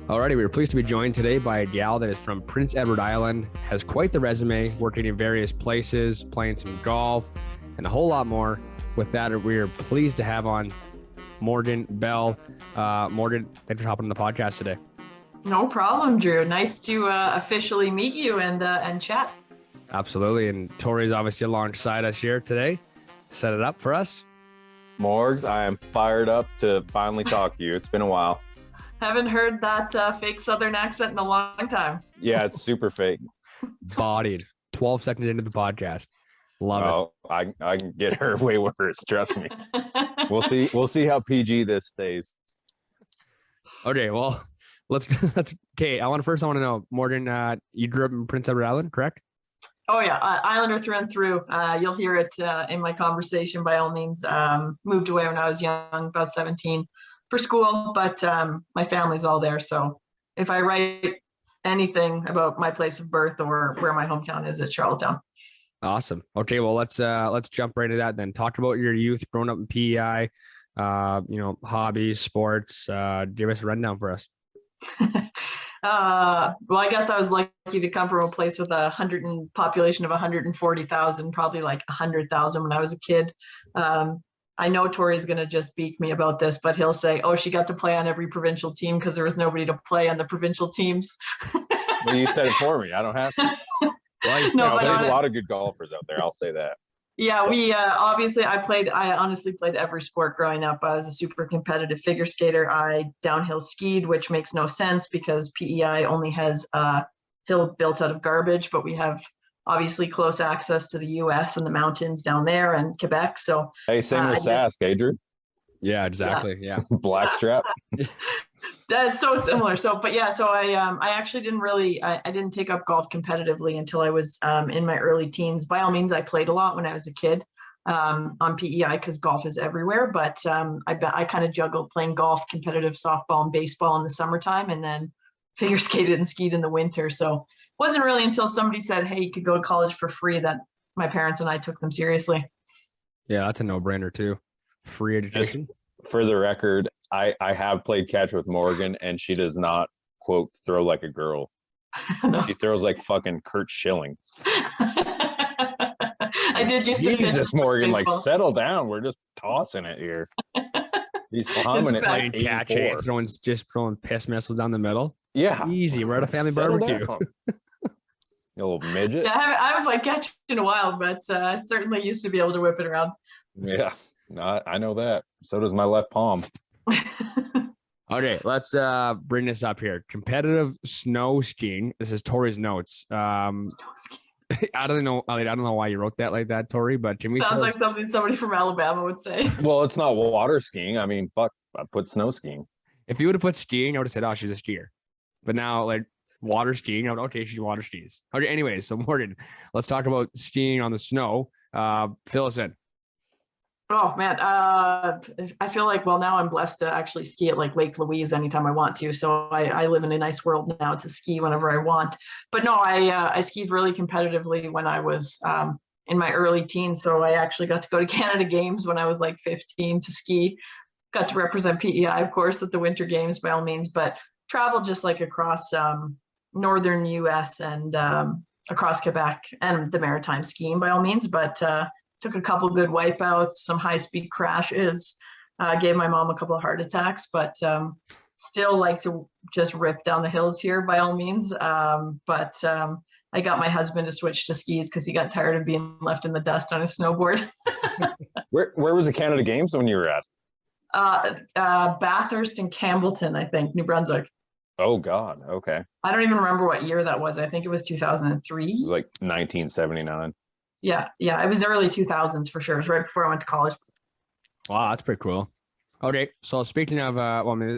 Alrighty, we are pleased to be joined today by a gal that is from Prince Edward Island, has quite the resume, working in various places, playing some golf, and a whole lot more. With that, we are pleased to have on Morgan Bell. Morgan, thanks for hopping on the podcast today. No problem, Drew. Nice to officially meet you and chat. Absolutely, and Tori's obviously alongside us here today. Set it up for us. Morgs, I am fired up to finally talk to you. It's been a while. Haven't heard that fake Southern accent in a long time. Yeah, it's super fake. Bodied. 12 seconds into the podcast. Love it. I can get her way worse. Trust me. We'll see how PG this stays. Okay, well, let's. Okay, I want to know, Morgan. You grew up in Prince Edward Island, correct? Oh yeah, Islander through and through. You'll hear it in my conversation. By all means, moved away when I was young, about 17, for school. But my family's all there. So if I write anything about my place of birth or where my hometown is, it's Charlottetown. Awesome. Okay, well let's jump right into that then. Talk about your youth growing up in PEI. Hobbies, sports. Give us a rundown for us. Well, I guess I was lucky to come from a place with population of 140,000, probably like 100,000 when I was a kid. I know Tori's going to just beat me about this, but he'll say, oh, she got to play on every provincial team because there was nobody to play on the provincial teams. Well, you said it for me. I don't have to. Well, there's a lot of good golfers out there. I'll say that. Yeah, we obviously I honestly played every sport growing up. I was a super competitive figure skater. I downhill skied, which makes no sense because PEI only has a hill built out of garbage, but we have obviously close access to the US and the mountains down there and Quebec. So hey, same with Sask, Adrian. Yeah, exactly. Yeah. Blackstrap. That's so similar. So I actually didn't take up golf competitively until I was in my early teens. By all means, I played a lot when I was a kid on PEI because golf is everywhere. But I kind of juggled playing golf, competitive softball and baseball in the summertime, and then figure skated and skied in the winter. So it wasn't really until somebody said, hey, you could go to college for free that my parents and I took them seriously. Yeah, that's a no-brainer too. Free education. Just for the record, I have played catch with Morgan, and she does not, quote, throw like a girl. No. She throws like fucking Kurt Schilling. I did just Jesus, Morgan, like settle down. We're just tossing it here. He's humming it like catch it, throwing piss missiles down the middle. Yeah, easy. We're at a family barbecue. You little midget. Yeah, I haven't played catch in a while, but I certainly used to be able to whip it around. Yeah, I know that. So does my left palm. Okay, let's bring this up here. Competitive snow skiing. This is Tori's notes. Snow skiing. I don't know why you wrote that like that, Tori, but can we sounds like something somebody from Alabama would say. Well, it's not water skiing. I mean, fuck, I put snow skiing. If you would have put skiing, I would have said, oh, she's a skier. But now, like, water skiing, okay, she water skis. Okay, anyways, so Morgan, let's talk about skiing on the snow. Fill us in. Oh man, I feel like, well, now I'm blessed to actually ski at like Lake Louise anytime I want to. So I live in a nice world now to ski whenever I want. But no, I skied really competitively when I was in my early teens. So I actually got to go to Canada Games when I was like 15 to ski. Got to represent PEI, of course, at the Winter Games by all means, but traveled just like across northern US and across Quebec and the Maritime skiing by all means. But took a couple good wipeouts, some high-speed crashes, gave my mom a couple of heart attacks, but still like to just rip down the hills here by all means. But I got my husband to switch to skis because he got tired of being left in the dust on his snowboard. Where was the Canada Games when you were at? Bathurst and Campbellton, I think, New Brunswick. Oh, God. Okay. I don't even remember what year that was. I think it was 2003. It was like 1979. Yeah, it was early 2000s for sure. It was right before I went to college. Wow, that's pretty cool. Okay, so speaking of,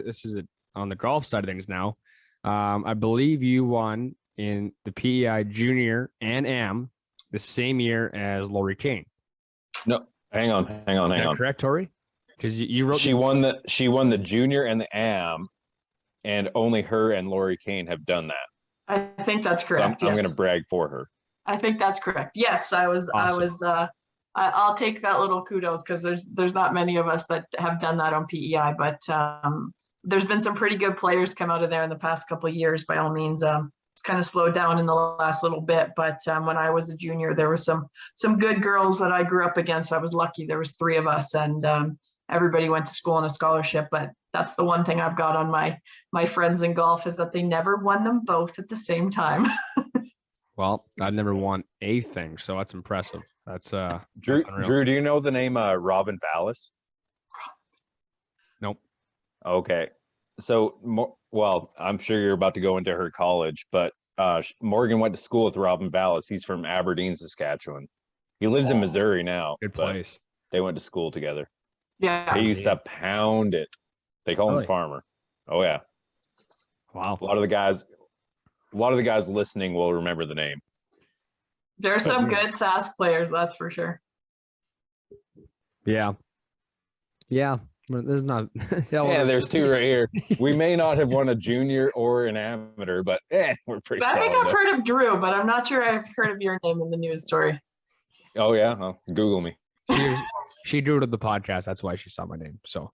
this is on the golf side of things now. I believe you won in the PEI Junior and Am the same year as Lori Kane. No, hang on. Correct, Tori? Because you wrote she won the Junior and the Am, and only her and Lori Kane have done that. I think that's correct. So I'm going to brag for her. I think that's correct. Yes, I was. Awesome. I'll take that little kudos because there's not many of us that have done that on PEI. But there's been some pretty good players come out of there in the past couple of years, by all means. It's kind of slowed down in the last little bit, but when I was a junior, there were some good girls that I grew up against. I was lucky. There was 3 of us, and everybody went to school on a scholarship. But that's the one thing I've got on my friends in golf, is that they never won them both at the same time. Well, I've never won a thing, so that's impressive. That's Drew. that's unreal. Drew, do you know the name Robin Vallis? Nope. Okay, so well, I'm sure you're about to go into her college, but Morgan went to school with Robin Vallis. He's from Aberdeen, Saskatchewan. He lives in Missouri now. Good but place. They went to school together. Yeah. He used to pound it. They call Really? him Farmer. Oh yeah. Wow. A lot of the guys listening will remember the name. There's some good Sask players, that's for sure. Yeah. Yeah. There's not. Yeah, there's 2 right here. We may not have won a junior or an amateur, but we're pretty I think solid. I've heard of Drew, but I'm not sure I've heard of your name in the news story. Oh yeah, well, Google me. She drew to the podcast. That's why she saw my name. So,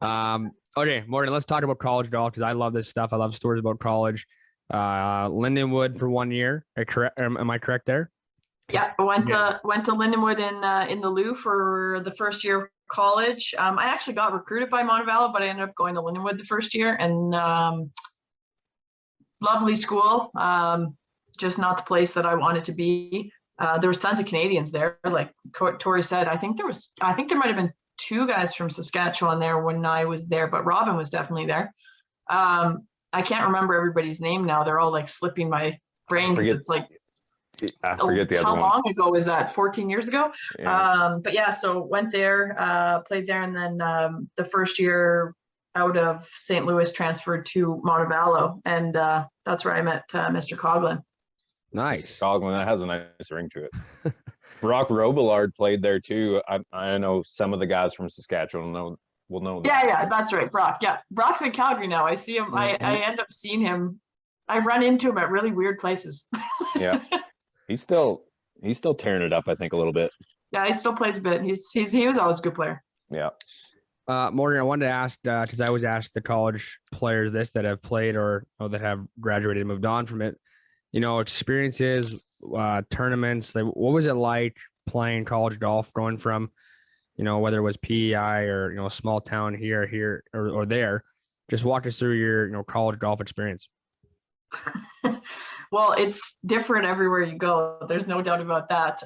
okay, Morgan, let's talk about college golf, because I love this stuff. I love stories about college. Lindenwood for 1 year. Am I correct there? Yeah, I went to Lindenwood in the Lou for the first year of college. I actually got recruited by Montevallo, but I ended up going to Lindenwood the first year, and lovely school. Just not the place that I wanted to be. There was tons of Canadians there. Like Tori said, I think there might have been 2 guys from Saskatchewan there when I was there, but Robin was definitely there. I can't remember everybody's name now. They're all like slipping my brain. It's like, I forget the other how one. long ago was that? 14 years ago? Yeah. But yeah, so went there, played there, and then the first year out of St. Louis transferred to Montevallo, and that's where I met Mr. Coughlin. Nice. Coughlin, that has a nice ring to it. Brock Robillard played there too. I know some of the guys from Saskatchewan will know that. Yeah, that's right, Brock. Yeah, Brock's in Calgary now. I see him. Mm-hmm. I end up seeing him. I run into him at really weird places. Yeah, he's still tearing it up, I think, a little bit. Yeah, he still plays a bit. He was always a good player. Yeah. Morgan, I wanted to ask, because I always ask the college players this that have played or that have graduated and moved on from it, experiences, tournaments. Like, what was it like playing college golf, going from, whether it was PEI or, a small town here or there? Just walk us through your, college golf experience. Well, it's different everywhere you go. There's no doubt about that.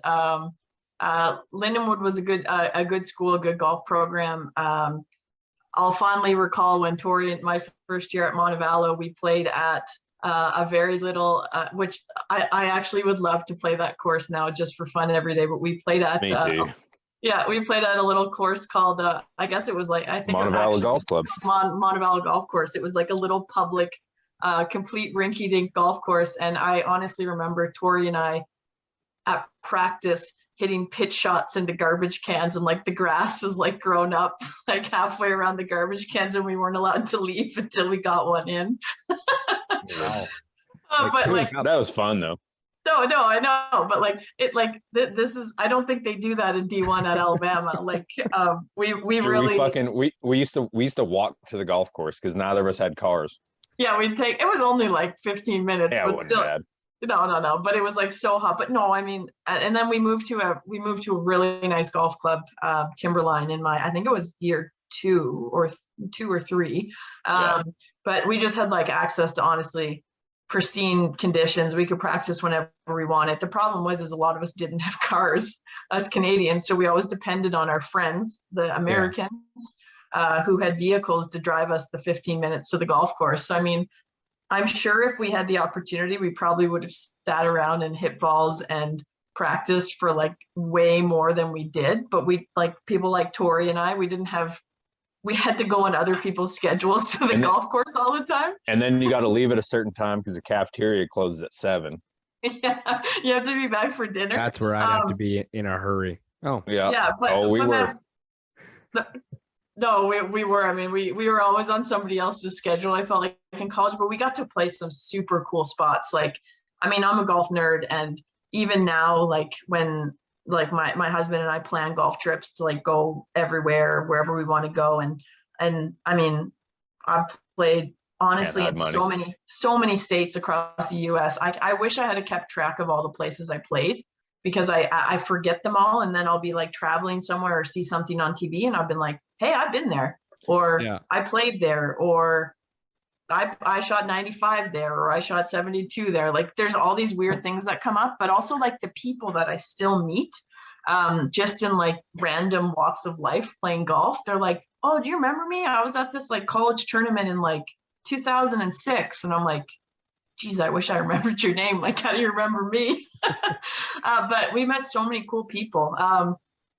Lindenwood was a good school, a good golf program. I'll fondly recall when Tori and my first year at Montevallo, we played at a very little, which I actually would love to play that course now just for fun every day. But we played at Me too. Yeah, we played at a little course called I guess it was like Montevallo Golf Club. Montevallo Golf Course. It was like a little public, complete rinky-dink golf course, and I honestly remember Tori and I at practice hitting pitch shots into garbage cans, and like the grass is like grown up like halfway around the garbage cans, and we weren't allowed to leave until we got one in. Wow. But like that was fun though. No, I know, but like this is, I don't think they do that in D1 at Alabama. Like we really we used to walk to the golf course because neither of us had cars. Yeah, it was only like 15 minutes, Yeah, but still. bad. No, but it was like so hot. But no, I mean, and then we moved to a really nice golf club, Timberline, in I think it was year 2 or 3. But we just had like access to honestly pristine conditions. We could practice whenever we wanted. The problem was a lot of us didn't have cars, us Canadians, so we always depended on our friends, the Americans, who had vehicles to drive us the 15 minutes to the golf course. So I mean, I'm sure if we had the opportunity, we probably would have sat around and hit balls and practiced for like way more than we did. But we, like people like Tori and I, we had to go on other people's schedules to the golf course all the time. And then you got to leave at a certain time because the cafeteria closes at 7. Yeah, you have to be back for dinner. That's where I'd have to be in a hurry. Oh, yeah. Yeah, but we were. No, we were. I mean, we were always on somebody else's schedule. I felt like in college, but we got to play some super cool spots. Like, I mean, I'm a golf nerd, and even now, like when like my husband and I plan golf trips to like go everywhere, wherever we want to go, and I mean, I've played honestly Can't in hide so many states across the US. I wish I had kept track of all the places I played because I forget them all. And then I'll be like traveling somewhere or see something on TV and I've been like, hey, I've been there, or Yeah. I played there, or I shot 95 there, or I shot 72 there. Like there's all these weird things that come up, but also like the people that I still meet, just in like random walks of life playing golf. They're like, oh, do you remember me? I was at this like college tournament in like 2006. And I'm like, geez, I wish I remembered your name. Like, how do you remember me? But we met so many cool people.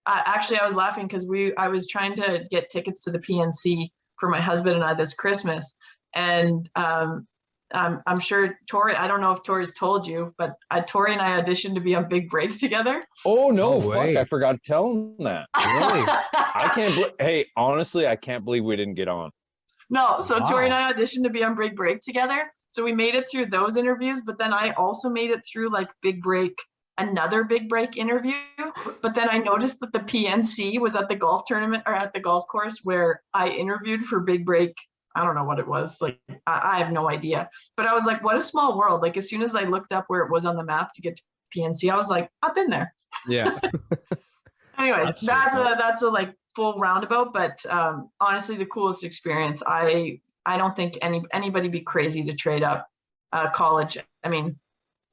Actually, I was laughing because I was trying to get tickets to the PNC for my husband and I this Christmas. And I'm sure Tori, I don't know if Tori's told you, but Tori and I auditioned to be on Big Break together. Oh no, No fuck! way. I forgot to tell him that. I can't. Hey, honestly, I can't believe we didn't get on. No, so Tori and Wow. I auditioned to be on Big Break together. So we made it through those interviews, but then I also made it through like Big Break, another Big Break interview. But then I noticed that the PNC was at the golf tournament or at the golf course where I interviewed for Big Break. I don't know what it was. Like, I have no idea. But I was like, what a small world. Like, as soon as I looked up where it was on the map to get to PNC, I was like, I've been there. Yeah. Anyways, That's so cool. that's a like full roundabout, but honestly, the coolest experience. I don't think anybody be crazy to trade up college. I mean,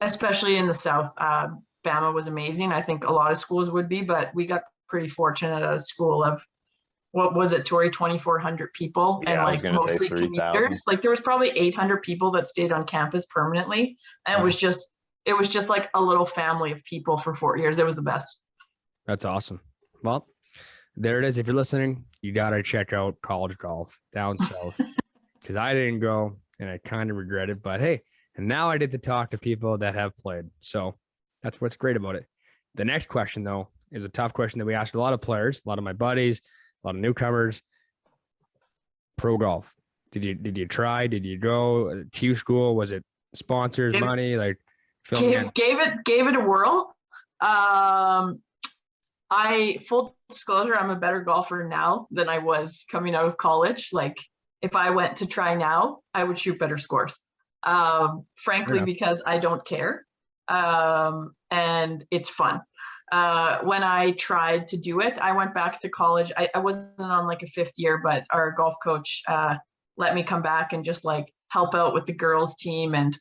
especially in the South, Bama was amazing. I think a lot of schools would be, but we got pretty fortunate at a school of what was it, Tori, 2,400 people, and Yeah, I was like gonna say mostly 3,000. commuters. Like there was probably 800 people that stayed on campus permanently, and Wow. it was just like a little family of people for 4 years. It was the best. That's awesome. Well, there it is. If you're listening, you got to check out college golf down south because I didn't go and I kind of regret it. But hey, and now I get to talk to people that have played. So that's what's great about it. The next question, though, is a tough question that we asked a lot of players, a lot of my buddies, a lot of newcomers. Pro golf. Did you try? Did you go Q school? Was it sponsors, Give- money? Like, fill me in. gave it a whirl. I full disclosure, I'm a better golfer now than I was coming out of college. Like if I went to try now, I would shoot better scores. Frankly, enough. because I don't care. And it's fun. When I tried to do it, I went back to college. I wasn't on like a fifth year, but our golf coach let me come back and just like help out with the girls team. And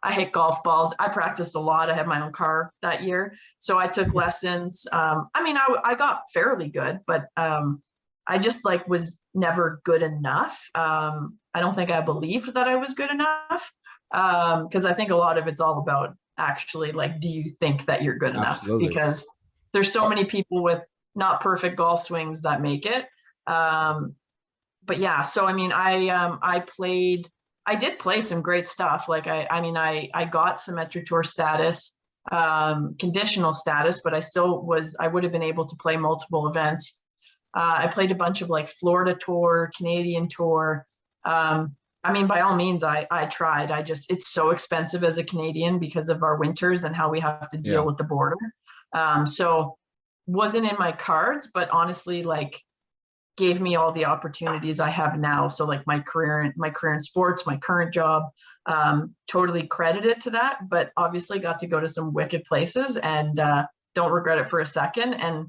I hit golf balls. I practiced a lot. I had my own car that year. So I took lessons. I mean, I got fairly good, but I just like was never good enough. I don't think I believed that I was good enough because I think a lot of it's all about actually like, do you think that you're good Absolutely. enough? Because there's so many people with not perfect golf swings that make it. But yeah, so I mean, I did play some great stuff. Like I got Symmetric Tour status, conditional status, but I would have been able to play multiple events. I played a bunch of like Florida Tour, Canadian Tour. I mean, by all means, I tried. It's so expensive as a Canadian because of our winters and how we have to deal with the border. So wasn't in my cards, but honestly, like gave me all the opportunities I have now. So like my career in sports, my current job, totally credit it to that, but obviously got to go to some wicked places and don't regret it for a second. And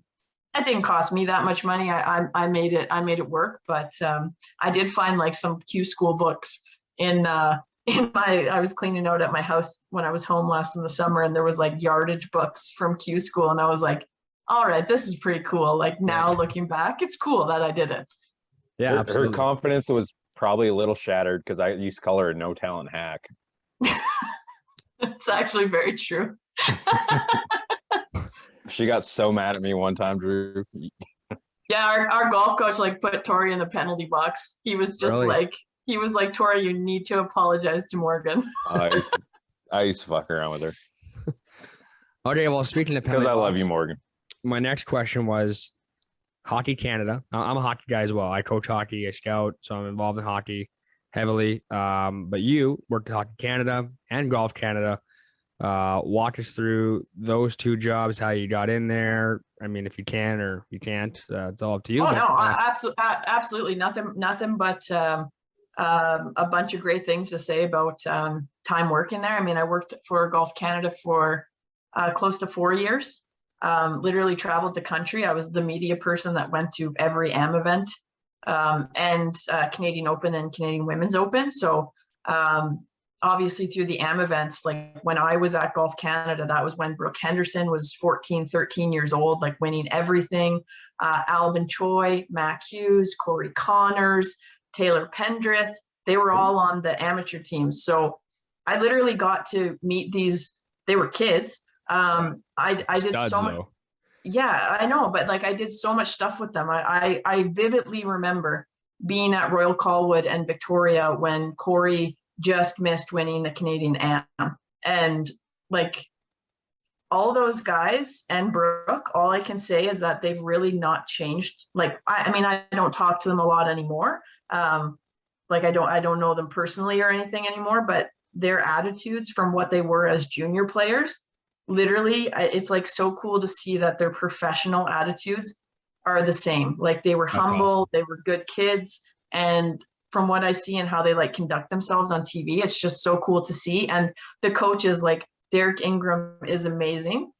it didn't cost me that much money. I made it work, but I did find like some Q school books I was cleaning out at my house when I was home last in the summer, and there was like yardage books from Q school, and I was like, all right, this is pretty cool. Like now looking back, it's cool that I did it. Yeah, Her absolutely. confidence was probably a little shattered because I used to call her a no talent hack. It's actually very true. She got so mad at me one time, Drew. Yeah, our golf coach like put Tori in the penalty box. He was just Really? like, Tori, you need to apologize to Morgan. I used to fuck around with her Okay, well, speaking of because penalty I love box, you, Morgan. my next question was Hockey Canada. I'm a hockey guy as well. I coach hockey, I scout, so I'm involved in hockey heavily. But you worked at Hockey Canada and Golf Canada. Walk us through those two jobs, how you got in there. I mean, if you can or you can't, it's all up to you. Oh but, no, absolutely nothing but a bunch of great things to say about time working there. I mean, I worked for Golf Canada for close to 4 years. Literally traveled the country. I was the media person that went to every AM event and Canadian Open and Canadian Women's Open. So obviously through the AM events, like when I was at Golf Canada, that was when Brooke Henderson was 14, 13 years old, like winning everything. Alvin Choi, Mac Hughes, Corey Connors, Taylor Pendrith, they were all on the amateur teams. So I literally got to meet these, they were kids. I did so much. Yeah, I know, but like I did so much stuff with them. I vividly remember being at Royal Colwood and Victoria when Corey just missed winning the Canadian Am. And like all those guys and Brooke, all I can say is that they've really not changed. Like, I mean, I don't talk to them a lot anymore. Like I don't know them personally or anything anymore, but their attitudes from what they were as junior players, literally, it's like so cool to see that their professional attitudes are the same. Like they were humble, awesome. They were good kids. And from what I see and how they like conduct themselves on TV, it's just so cool to see. And the coaches, like Derek Ingram is amazing.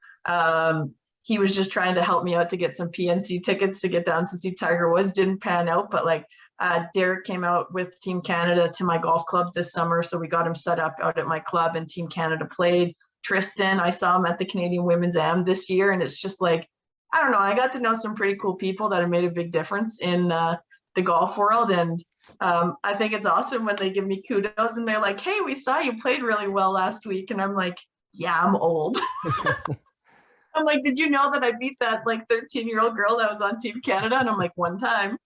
He was just trying to help me out to get some PNC tickets to get down to see Tiger Woods. Didn't pan out, but like Derek came out with Team Canada to my golf club this summer. So we got him set up out at my club and Team Canada played. Tristan, I saw him at the Canadian Women's Am this year. And it's just like, I don't know, I got to know some pretty cool people that have made a big difference in the golf world. And I think it's awesome when they give me kudos and they're like, hey, we saw you played really well last week. And I'm like, yeah, I'm old. I'm like, did you know that I beat that like 13-year-old girl that was on Team Canada? And I'm like, one time.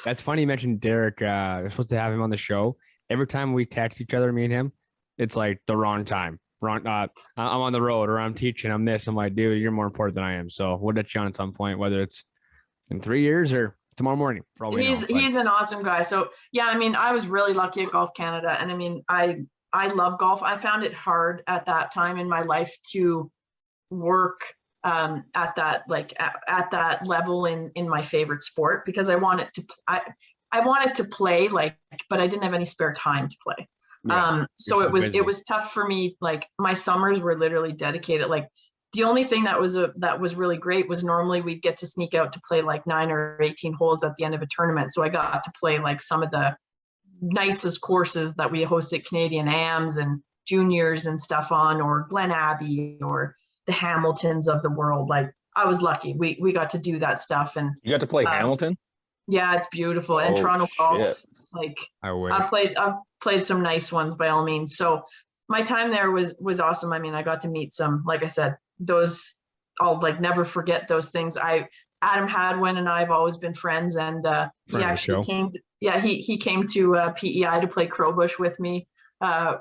That's funny you mentioned Derek. We're supposed to have him on the show. Every time we text each other, me and him, it's like the wrong time. I'm on the road or I'm teaching, I'm this. I'm like, dude, you're more important than I am. So we'll let you on at some point, whether it's in 3 years or tomorrow morning. He's an awesome guy. So yeah, I mean, I was really lucky at Golf Canada. And I mean, I love golf. I found it hard at that time in my life to work at that level in my favorite sport, because I wanted to play, like, but I didn't have any spare time to play. Yeah, so it was tough for me. Like my summers were literally dedicated. Like the only thing that was really great was normally we'd get to sneak out to play like 9 or 18 holes at the end of a tournament. So I got to play like some of the nicest courses that we hosted Canadian AMs and juniors and stuff on, or Glen Abbey or the Hamiltons of the world. Like I was lucky. We got to do that stuff. And you got to play Hamilton? Yeah, it's beautiful. And Toronto golf. Like I've played some nice ones by all means. So my time there was awesome. I mean, I got to meet some, like I said, those, I'll like never forget those things. Adam Hadwin and I have always been friends, and he actually came. He came to PEI to play Crowbush with me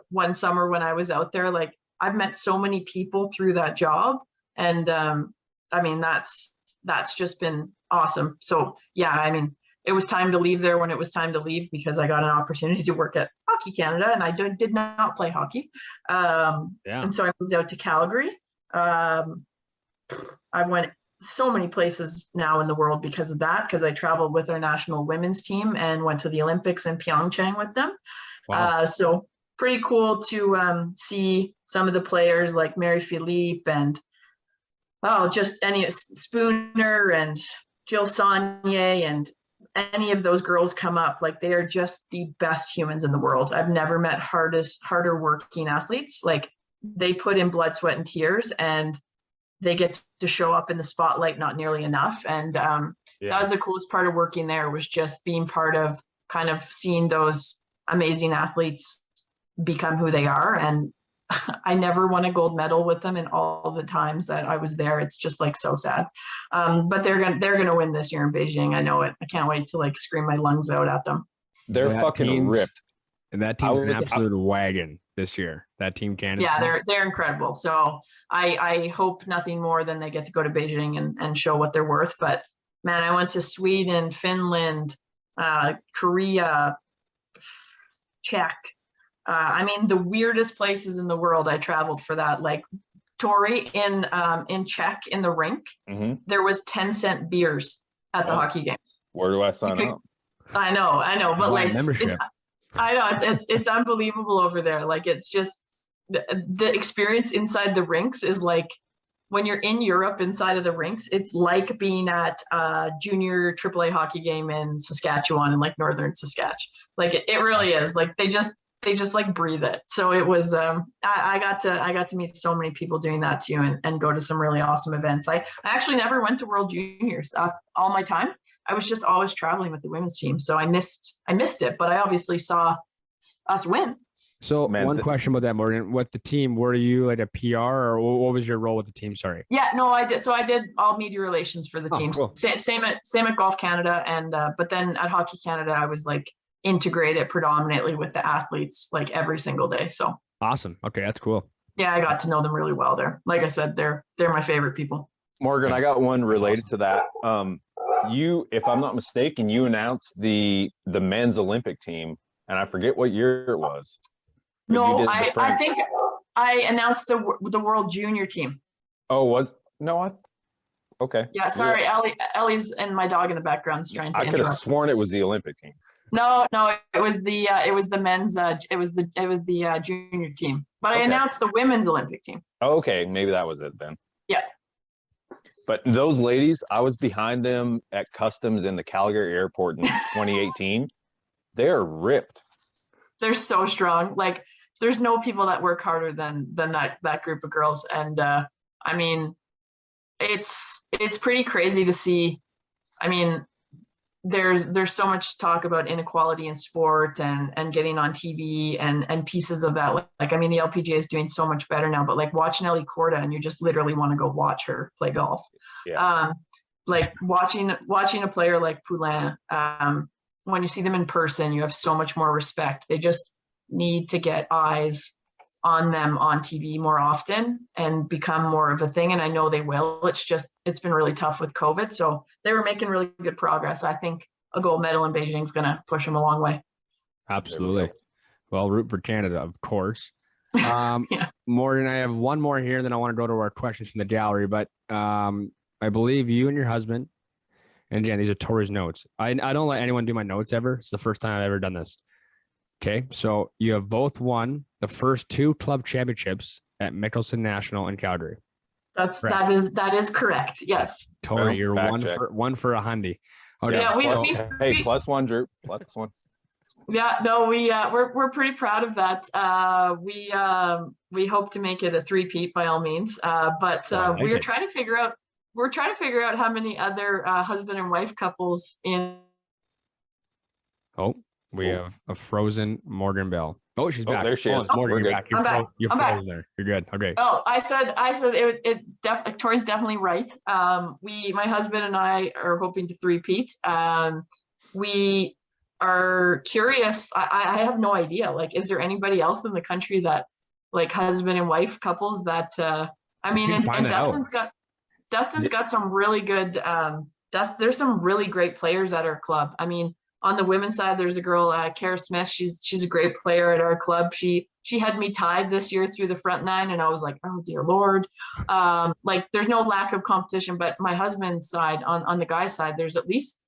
one summer when I was out there. Like I've met so many people through that job, and I mean that's just been awesome. So yeah, I mean it was time to leave there when it was time to leave, because I got an opportunity to work at Hockey Canada, and I did not play hockey. And so I moved out to Calgary. I went so many places now in the world because of that, because I traveled with our national women's team and went to the Olympics in Pyeongchang with them. Wow. So pretty cool to see some of the players like Mary Philippe and just any Spooner and Jill Saunier and any of those girls come up. Like they are just the best humans in the world. I've never met harder working athletes. Like they put in blood, sweat, and tears, and they get to show up in the spotlight not nearly enough. And that was the coolest part of working there, was just being part of kind of seeing those amazing athletes become who they are. And I never won a gold medal with them in all the times that I was there. It's just like so sad. But they're gonna win this year in Beijing. I know it. I can't wait to like scream my lungs out at them. They're fucking ripped. And that team's an absolute wagon this year. That Team Canada. Yeah, they're incredible. So I hope nothing more than they get to go to Beijing and show what they're worth. But man, I went to Sweden, Finland, Korea, Czech. I mean, the weirdest places in the world I traveled for that. Like Tori in Czech in the rink, there was 10-cent beers at the hockey games. Where do I sign up? I know, but Why like membership? I know it's unbelievable over there. Like it's just the experience inside the rinks is like when you're in Europe inside of the rinks, it's like being at a junior AAA hockey game in Saskatchewan and like northern Saskatchewan. Like it really is. Like they just like breathe it. So it was I got to meet so many people doing that too and go to some really awesome events. I actually never went to World Juniors all my time. I was just always traveling with the women's team. So I missed it, but I obviously saw us win. So Man, one question about that, Morgan. With the team, were you like a PR or what was your role with the team? Sorry. Yeah, no, I did. So I did all media relations for the Oh, team. cool. Same at Golf Canada, and but then at Hockey Canada, I was like integrated predominantly with the athletes like every single day. So Awesome. Okay, that's cool. yeah, I got to know them really well there. Like I said, they're my favorite people. Morgan, I got one related to that. You, if I'm not mistaken, you announced the men's Olympic team, and I forget what year it was. But you No, did the I French. think I announced the World Junior team. Oh, was no? Okay. Yeah, sorry, Ellie's and my dog in the background's trying to I could have interrupt. sworn it was the Olympic team. No, it was the men's it was the junior team. But I Okay. announced the women's Olympic team. Okay, maybe that was it then. Yeah. But those ladies, I was behind them at customs in the Calgary airport in 2018. They're ripped. They're so strong. Like there's no people that work harder than that group of girls. And I mean, it's pretty crazy to see. I mean, there's so much talk about inequality in sport and getting on TV and pieces of that. Like I mean, the LPGA is doing so much better now, but like watching Ellie Corda and you just literally want to go watch her play golf. Yeah. Like watching a player like Poulin, when you see them in person, you have so much more respect. They just need to get eyes on them on TV more often and become more of a thing. And I know they will. It's been really tough with COVID. So they were making really good progress. I think a gold medal in Beijing is going to push them a long way. Absolutely. Well, root for Canada, of course. Yeah. Morgan, I have one more here, then I want to go to our questions from the gallery. But I believe you and your husband, and Jan, these are Tori's notes. I don't let anyone do my notes ever. It's the first time I've ever done this. Okay, so you have both won the first 2 club championships at Mickelson National in Calgary. That is correct. Yes. Tori, Well, you're fact one check. for a hundy. Okay. Yeah, Hey, plus one, Drew. Plus one. Yeah, no, we're pretty proud of that. We hope to make it a three-peat by all means. But we're trying to figure out how many other husband and wife couples in. Oh, we have a frozen Morgan Bell. Oh, she's back. There she is. Morgan, We're you're good. back. You're I'm back. You're I'm back. frozen there. You're good. Okay. Oh, I said Tori's definitely right. My husband and I are hoping to three-peat. We are curious. I have no idea. Like, is there anybody else in the country that like husband and wife couples that I mean, and Dustin's got some really good there's some really great players at our club. I mean, on the women's side, there's a girl, Kara Smith. She's a great player at our club. She had me tied this year through the front 9, and I was like, oh dear Lord. Like there's no lack of competition, but my husband's side, on the guy's side, there's at least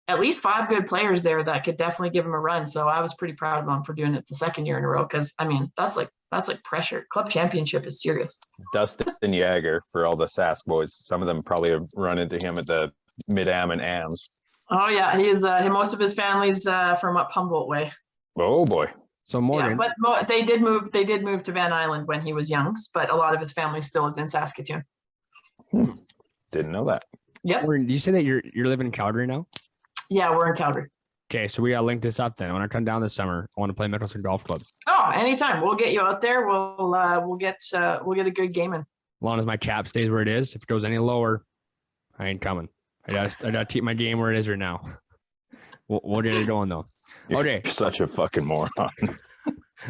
5 good players there that could definitely give him a run. So I was pretty proud of him for doing it the second year in a row. Cause I mean, that's like pressure. Club championship is serious. Dustin Yager for all the Sask boys. Some of them probably have run into him at the Mid-Am and AMs. Oh yeah. He's most of his family's from up Humboldt way. Oh boy. So Morgan, yeah, but they did move to Van Island when he was young, but a lot of his family still is in Saskatoon. Didn't know that. Yep. Morgan, do you say that you're living in Calgary now? Yeah, we're in Calgary. Okay, so we gotta link this up then. When I come down this summer, I want to play Mickelson Golf Club. Oh, anytime. We'll get you out there. We'll get a good game in. As long as my cap stays where it is. If it goes any lower, I ain't coming. I gotta keep my game where it is right now. We'll get it going though. Okay. You're such a fucking moron.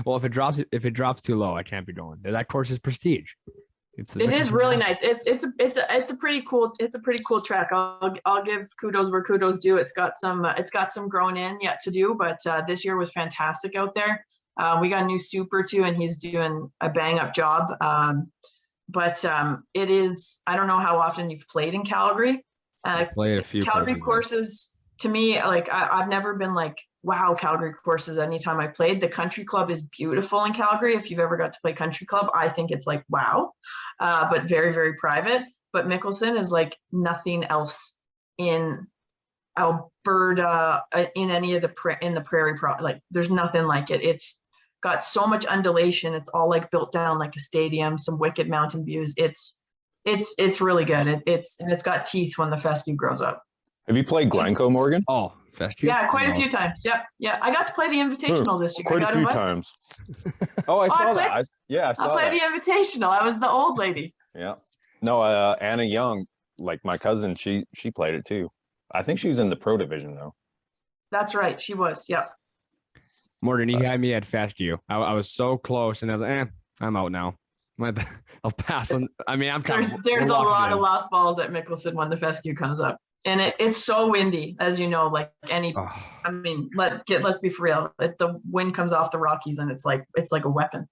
Well, if it drops too low, I can't be going. That course is prestige. It is really nice. It's a pretty cool track. I'll give kudos where kudos due. It's got some growing in yet to do, but this year was fantastic out there. We got a new super too, and he's doing a bang up job. But it is. I don't know how often you've played in Calgary. I played a few Calgary courses. to me, like I've never been like, wow, Calgary courses anytime I played. The country club is beautiful in Calgary. If you've ever got to play country club, I think it's like, wow, but very, very private. But Mickelson is like nothing else in Alberta, in any of in the prairie, like there's nothing like it. It's got so much undulation. It's all like built down like a stadium, some wicked mountain views. It's really good. It's got teeth when the fescue grows up. Have you played Glencoe, Morgan? Oh, festive. Yeah, quite a few times. Yeah. I got to play the Invitational this year. Quite a few times. Oh, I saw that. I saw I played the Invitational. I was the old lady. Yeah. No, Anna Young, like my cousin, she played it too. I think she was in the pro division though. That's right. She was. Yeah. Morgan, you had me at fescue. I was so close, and I was like, I'm out now. I'll pass on. I mean, there's a lot of lost balls at Mickelson when the fescue comes up, and it's so windy, as you know. Like I mean, let's be for real. The wind comes off the Rockies, and it's like a weapon.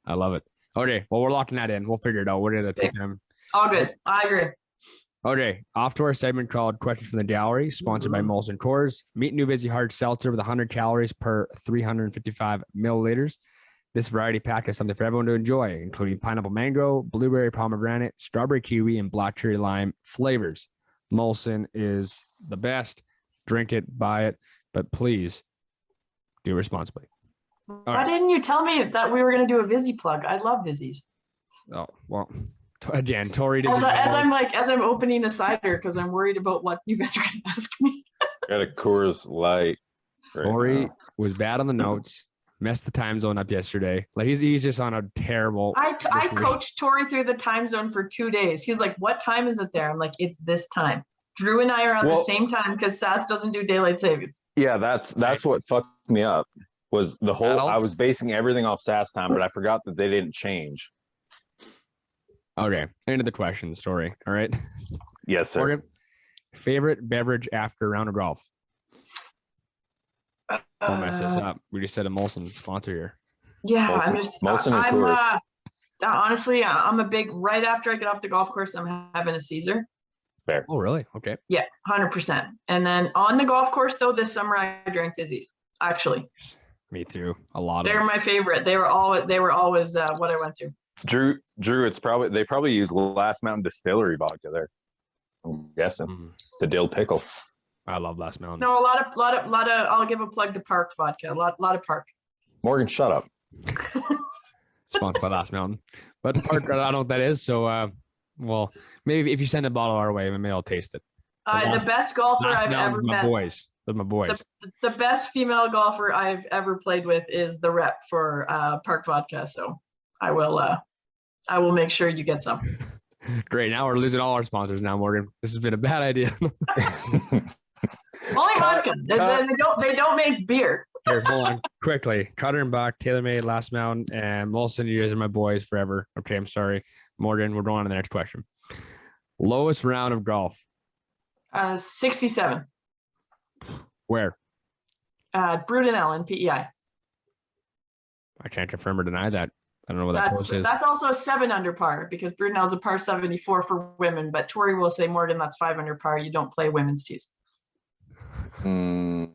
I love it. Okay, well, we're locking that in. We'll figure it out. We're gonna take time. All good. I agree. Okay, off to our segment called Questions from the Gallery, sponsored by Molson Coors. Meet New Vizzy Hard Seltzer with 100 calories per 355 milliliters. This variety pack has something for everyone to enjoy, including pineapple mango, blueberry pomegranate, strawberry kiwi, and black cherry lime flavors. Molson is the best. Drink it, buy it, but please do responsibly. Why didn't you tell me that we were going to do a Vizzy plug? I love Vizzies. Oh, well, again, Tori did. As I'm opening a cider because I'm worried about what you guys are going to ask me. Got a Coors Light. Tori was bad on the notes. Messed the time zone up yesterday. Like he's just on a terrible. I coached Tori through the time zone for 2 days. He's like, "What time is it there?" I'm like, "It's this time." Drew and I are on the same time because SAS doesn't do daylight savings. Yeah, that's what fucked me up. Was the whole I was basing everything off SAS time, but I forgot that they didn't change. Okay, into the question story. All right. Yes, sir. Morgan, favorite beverage after a round of golf? Don't mess this up. We just said a Molson sponsor here. Yeah, Molson honestly, I'm a big, right after I get off the golf course, I'm having a Caesar. Fair. Oh, really? Okay. Yeah, 100%. And then on the golf course, though, this summer I drank Fizzies. Actually. Me too. A lot of They're my favorite. They were always what I went to. Drew, they probably use Last Mountain Distillery vodka there. I'm guessing the dill pickle. I love Last Mountain. No, a lot of. I'll give a plug to Park vodka. A lot of Park. Morgan, shut up. Sponsored by Last Mountain, but Park, I don't know what that is. So, well, maybe if you send a bottle our way, maybe I'll taste it. The best golfer I've ever met. They're my boys. The best female golfer I've ever played with is the rep for Park vodka. So I will make sure you get some. Great. Now we're losing all our sponsors now, Morgan. This has been a bad idea. Only vodka. They don't make beer. Here, hold on. Quickly. Cutter and Buck, TaylorMade, Last Mountain, and Molson. You guys are my boys forever. Okay, I'm sorry. Morgan, we're going on to the next question. Lowest round of golf? 67. Where? Brudenell in PEI. I can't confirm or deny that. I don't know what that course is. That's also a 7 under par because Brudenell is a par 74 for women, but Tori will say, Morgan, that's 5 under par. You don't play women's tees. Yeah.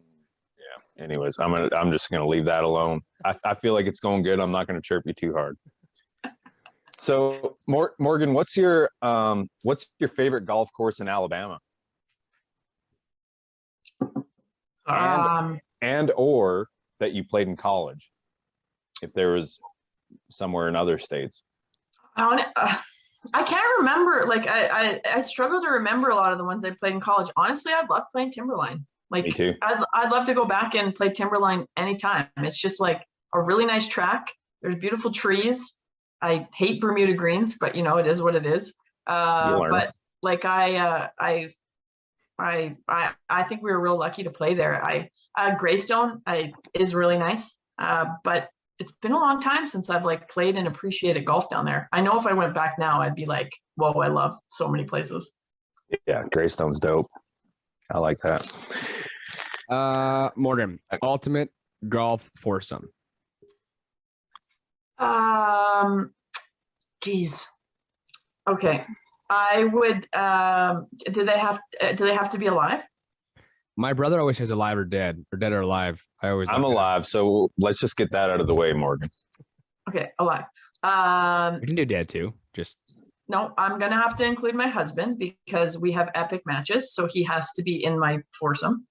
Anyways, I'm just gonna leave that alone. I feel like it's going good. I'm not gonna chirp you too hard. So, Morgan, what's your favorite golf course in Alabama? And or that you played in college, if there was somewhere in other states. I can't remember. Like I struggle to remember a lot of the ones I played in college. Honestly, I'd love playing Timberline. Like me too. I'd love to go back and play Timberline anytime. It's just like a really nice track. There's beautiful trees. I hate Bermuda greens, but you know, it is what it is. But like I think we were real lucky to play there. Greystone is really nice. But it's been a long time since I've like played and appreciated golf down there. I know if I went back now, I'd be like, whoa, I love so many places. Yeah, Greystone's dope. I like that. Morgan, ultimate golf foursome. Geez. Okay. I would. Do they have to be alive? My brother always says alive or dead or alive. I'm alive, so let's just get that out of the way, Morgan. Okay, alive. We can do dead too. Just No, I'm gonna have to include my husband because we have epic matches, so he has to be in my foursome.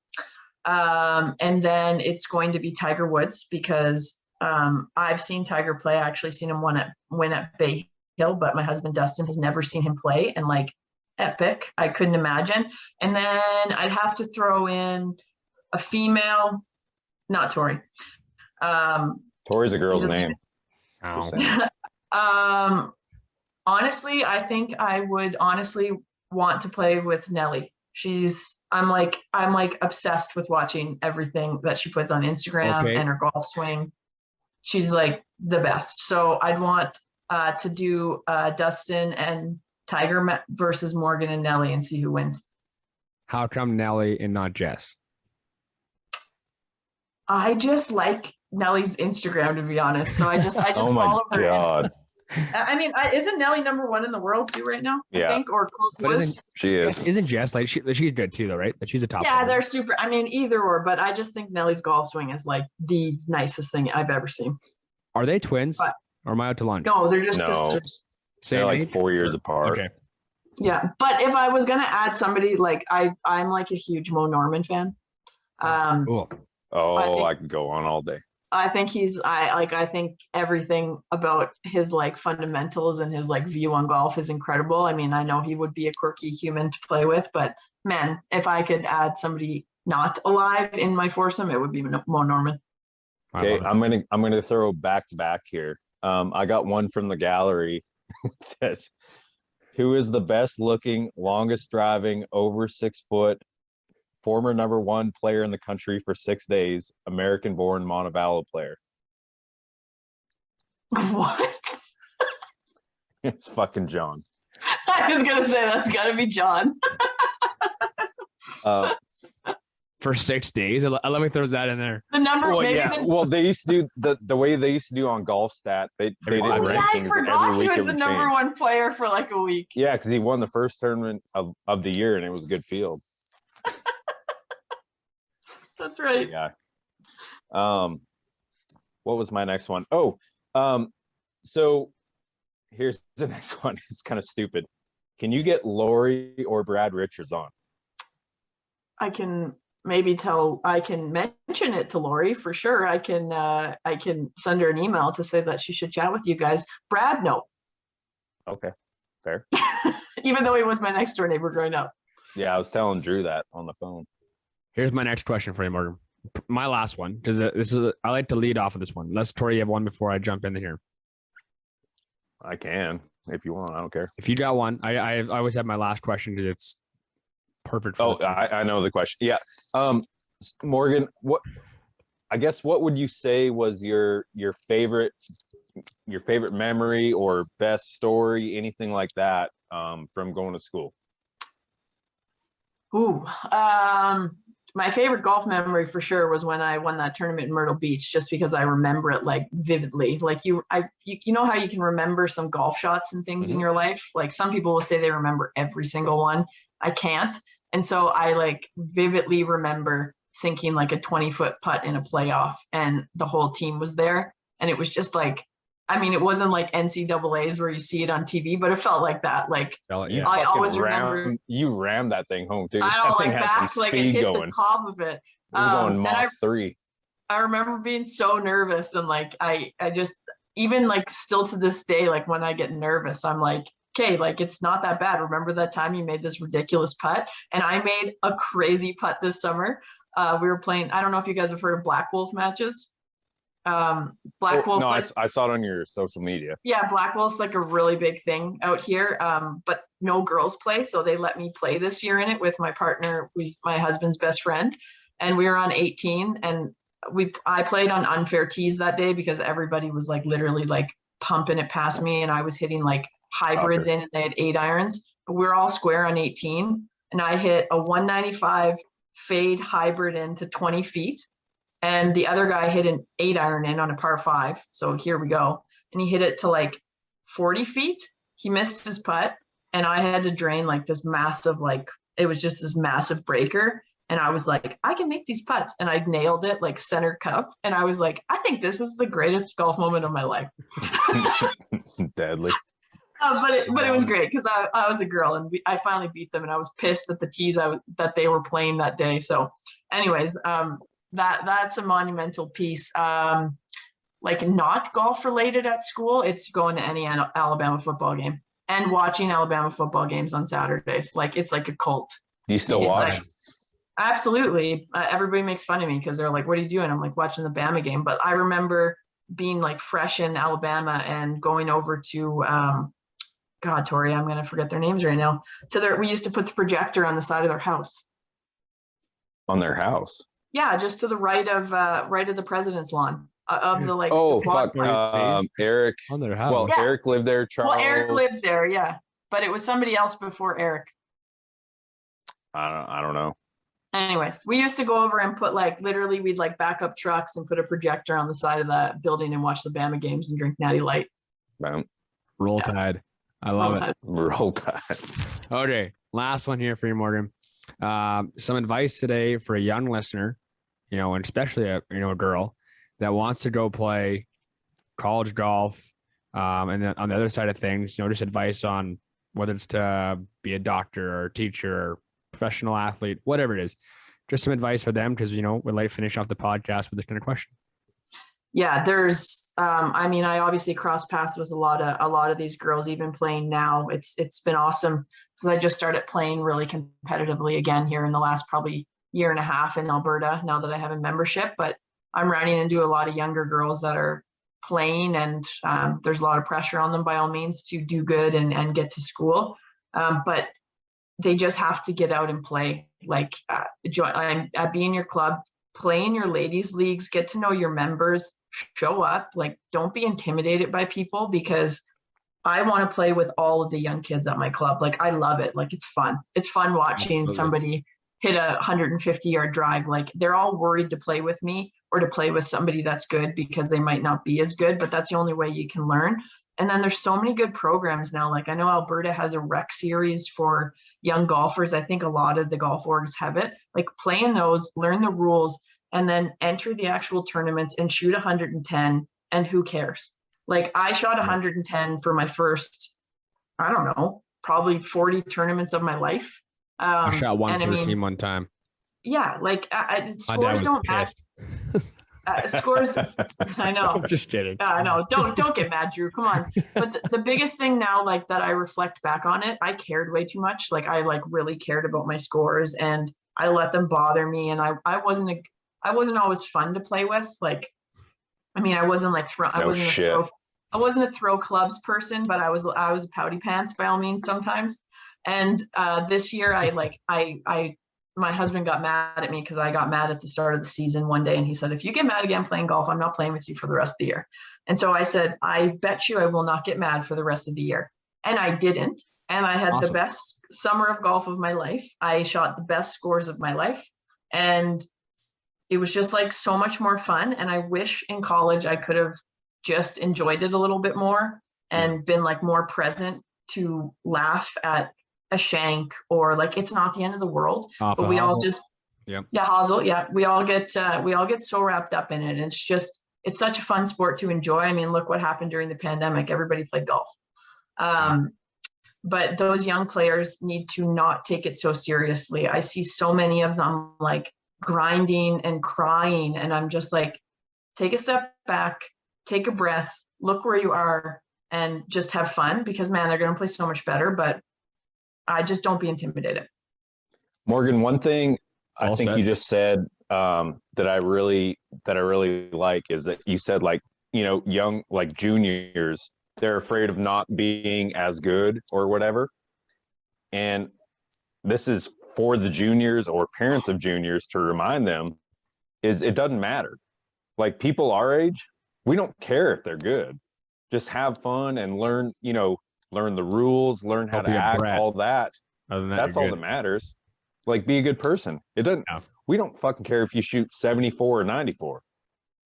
And then it's going to be Tiger Woods because I've seen Tiger play. I actually seen him win at Bay Hill, but my husband Dustin has never seen him play, and like epic. I couldn't imagine. And then I'd have to throw in a female, not Tori. Tori's a girl's name. Honestly, I think I would honestly want to play with Nelly. I'm like obsessed with watching everything that she puts on Instagram and her golf swing. She's like the best. So I'd want to do Dustin and Tiger versus Morgan and Nelly and see who wins. How come Nelly and not Jess? I just like Nelly's Instagram, to be honest. So I just oh my follow her. God. I mean, isn't Nelly #1 in the world too right now? Yeah. I think, or close to. She is. Isn't Jess like she's good too though, right? That she's a top. Yeah, player. they're super. I mean, either or, but I just think Nelly's golf swing is like the nicest thing I've ever seen. Are they twins? But, or am I out to lunch? no, they're just No. sisters. They're like 4 years apart. Okay. Yeah, but if I was gonna add somebody, like I'm like a huge Mo Norman fan. Cool. Oh, I could go on all day. I think I think everything about his like fundamentals and his like view on golf is incredible. I mean, I know he would be a quirky human to play with, but man, if I could add somebody not alive in my foursome, it would be Mo Norman. Okay, I'm gonna throw back to back here. I got one from the gallery. It says, "Who is the best looking, longest driving, over 6 foot, former #1 player in the country for 6 days, American-born Montevallo player?" What? It's fucking John. I was gonna say that's gotta be John. For 6 days. Let me throw that in there. The number. Well, maybe yeah. Well, they used to do the way they used to do on Golf Stat. They did I rankings forgot every he week. was the #1 player for like a week. Yeah, because he won the first tournament of the year, and it was a good field. That's right. Yeah. What was my next one? So here's the next one. It's kind of stupid. Can you get Lori or Brad Richards on? I can mention it to Lori for sure. I can send her an email to say that she should chat with you guys. Brad, no. Okay, fair. Even though he was my next door neighbor growing up. Yeah, I was telling Drew that on the phone. Here's my next question for you, Morgan. My last one, because I like to lead off of this one. Unless Tori, you have one before I jump in here. I can if you want. I don't care. If you got one, I always have my last question because it's perfect. For I know the question. Yeah. Morgan, what would you say was your favorite memory or best story, anything like that, from going to school? Ooh, my favorite golf memory for sure was when I won that tournament in Myrtle Beach, just because I remember it like vividly. Like you know how you can remember some golf shots and things in your life? Like some people will say they remember every single one. I can't. And so I like vividly remember sinking like a 20-foot putt in a playoff and the whole team was there. And it was just like, I mean, it wasn't like NCAAs where you see it on TV, but it felt like that. Like I always remember you rammed that thing home, dude. I That don't thing like had back, some like it speed hit going. the top of it. It was going Mach 3. I remember being so nervous and like I just even like still to this day, like when I get nervous, I'm like, okay, like it's not that bad. Remember that time you made this ridiculous putt? And I made a crazy putt this summer. We were playing, I don't know if you guys have heard of Black Wolf matches. Black Wolf's no, like, I saw it on your social media. Yeah, Black Wolf's like a really big thing out here, but no girls play, so they let me play this year in it with my partner, who's my husband's best friend, and we were on 18, and I played on unfair tees that day because everybody was like literally like pumping it past me, and I was hitting like hybrids in, and they had 8 irons, but we were all square on 18, and I hit a 195 fade hybrid into 20 feet. And the other guy hit an 8 iron in on a par 5. So here we go. And he hit it to like 40 feet. He missed his putt. and I had to drain like this massive, like it was just this massive breaker. And I was like, I can make these putts. And I nailed it like center cup. And I was like, I think this was the greatest golf moment of my life. Deadly. But it was great because I was a girl and I finally beat them, and I was pissed at the tees that they were playing that day. So anyways, that's a monumental piece. Like not golf related at school, it's going to any Alabama football game and watching Alabama football games on Saturdays. Like it's like a cult. Do you still watch? Like, absolutely. Everybody makes fun of me because they're like, what are you doing? I'm like, watching the Bama game. But I remember being like fresh in Alabama and going over to, God, Tori, I'm going to forget their names right now. We used to put the projector on the side of their house. On their house? Yeah, just to the right of the president's lawn. Of the like. Oh, the fuck. Eric. On their house. Well, Yeah. Eric lived there. Charles. Well, Eric lived there, yeah. But it was somebody else before Eric. I don't know. Anyways, we used to go over and put like literally we'd like back up trucks and put a projector on the side of that building and watch the Bama games and drink Natty Light. Boom. Roll Yeah. Tide. I love it. Roll Tide. Okay, last one here for you, Morgan. Some advice today for a young listener, and especially a girl that wants to go play college golf. And then on the other side of things, just advice on whether it's to be a doctor or a teacher or professional athlete, whatever it is. Just some advice for them because, we'd like to finish off the podcast with this kind of question. Yeah, there's I obviously cross paths with a lot of these girls even playing now. It's been awesome because I just started playing really competitively again here in the last probably year and a half in Alberta now that I have a membership, but I'm running into a lot of younger girls that are playing and there's a lot of pressure on them by all means to do good and get to school. But they just have to get out and play, like be in your club, play in your ladies leagues, get to know your members, show up, like don't be intimidated by people because I want to play with all of the young kids at my club. Like I love it. Like it's fun. It's fun watching Absolutely. somebody hit a 150-yard drive. Like they're all worried to play with me or to play with somebody that's good because they might not be as good, but that's the only way you can learn. And then there's so many good programs now. Like I know Alberta has a rec series for young golfers. I think a lot of the golf orgs have it. Like play in those, learn the rules, and then enter the actual tournaments and shoot 110. And who cares? Like I shot 110 for my first, I don't know, probably 40 tournaments of my life. I shot one and for the team one time. Yeah, like My dad scores was don't matter. pissed. Scores, I know. I'm just kidding. Yeah, I know. Don't get mad, Drew. Come on. But the biggest thing now, like that I reflect back on it, I cared way too much. Like I like really cared about my scores and I let them bother me. And I wasn't always fun to play with. Like, I mean, I wasn't like I wasn't a throw clubs person, but I was a pouty pants by all means sometimes. And this year my husband got mad at me because I got mad at the start of the season one day. And he said, if you get mad again playing golf, I'm not playing with you for the rest of the year. And so I said, I bet you I will not get mad for the rest of the year. And I didn't. And I had the best summer of golf of my life. I shot the best scores of my life. And it was just like so much more fun. And I wish in college I could have just enjoyed it a little bit more and been like more present to laugh at a shank or like it's not the end of the world. But we all just Hosel, we all get so wrapped up in it. And it's such a fun sport to enjoy. I mean, look what happened during the pandemic. Everybody played golf. But those young players need to not take it so seriously. I see so many of them like grinding and crying, and I'm just like, take a step back, take a breath, look where you are, and just have fun because man, they're going to play so much better. But I just don't be intimidated. Morgan, one thing I think said. you just said that I really like is that you said like, young, like juniors, they're afraid of not being as good or whatever. And this is for the juniors or parents of juniors to remind them is it doesn't matter. Like people our age, we don't care if they're good. Just have fun and learn the rules, learn how to act, all that. That's all that matters. Like be a good person. It doesn't, we don't fucking care if you shoot 74 or 94.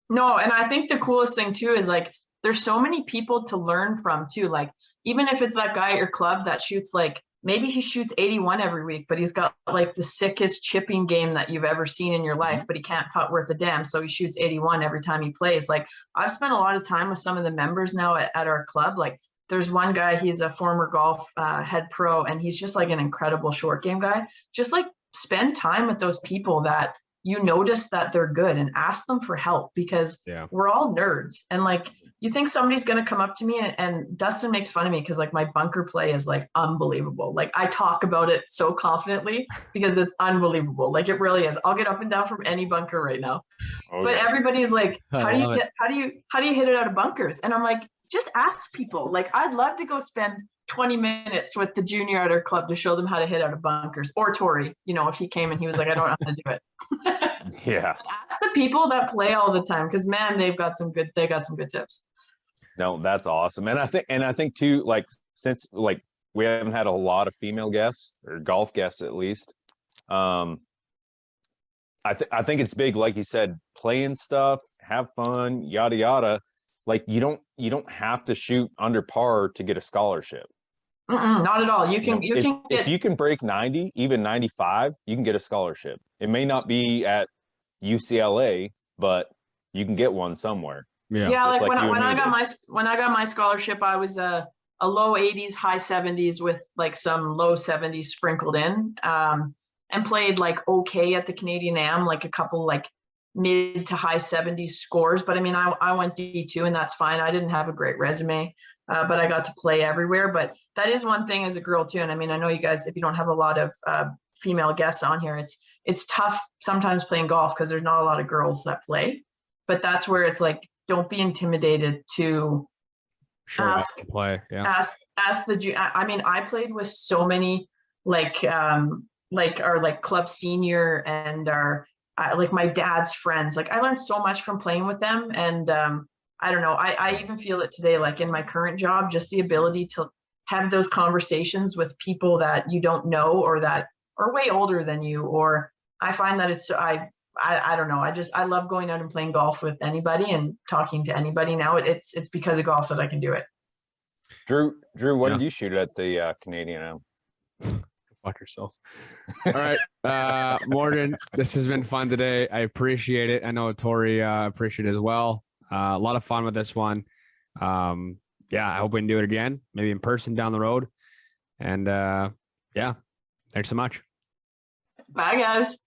No. And I think the coolest thing too, is like, there's so many people to learn from too. Like even if it's that guy at your club that shoots like, maybe he shoots 81 every week, but he's got like the sickest chipping game that you've ever seen in your life, but he can't putt worth a damn. So he shoots 81 every time he plays. Like, I've spent a lot of time with some of the members now at our club. Like, there's one guy, he's a former golf head pro, and he's just like an incredible short game guy. Just like spend time with those people that you notice that they're good and ask them for help, because we're all nerds. And like, you think somebody's going to come up to me, and Dustin makes fun of me because like my bunker play is like unbelievable. Like, I talk about it so confidently because it's unbelievable. Like, it really is. I'll get up and down from any bunker right now. But everybody's like, how do you hit it out of bunkers? And I'm like, just ask people. Like, I'd love to go spend 20 minutes with the junior at our club to show them how to hit out of bunkers, or Tori, you know, if he came and he was like, I don't know how to do it. Ask the people that play all the time, because man, they got some good tips. No, that's awesome. And I think too, like, since like we haven't had a lot of female guests, or golf guests at least, I think it's big, like you said, playing stuff, have fun, yada yada. Like, you don't have to shoot under par to get a scholarship. Not at all. If you can break 90, even 95, you can get a scholarship. It may not be at UCLA, but you can get one somewhere. Yeah, like when I got my scholarship, I was a low 80s, high 70s with like some low 70s sprinkled in, and played like okay at the Canadian Am, like a couple like mid to high 70s scores. But I mean, I went D2, and that's fine. I didn't have a great resume, but I got to play everywhere. But that is one thing as a girl too. And I mean, I know you guys, if you don't have a lot of female guests on here, it's tough sometimes playing golf because there's not a lot of girls that play. But that's where it's like, don't be intimidated to ask the. I mean, I played with so many like our like club senior and our like my dad's friends. Like, I learned so much from playing with them, and I don't know. I even feel it today, like in my current job, just the ability to have those conversations with people that you don't know, or that are way older than you. Or I find that it's I don't know. I love going out and playing golf with anybody and talking to anybody now. It's because of golf that I can do it. Drew, what did you shoot at the Canadian Am? Fuck yourself. All right, Morgan, this has been fun today. I appreciate it. I know Tori appreciate it as well. A lot of fun with this one. I hope we can do it again, maybe in person down the road. And thanks so much. Bye, guys.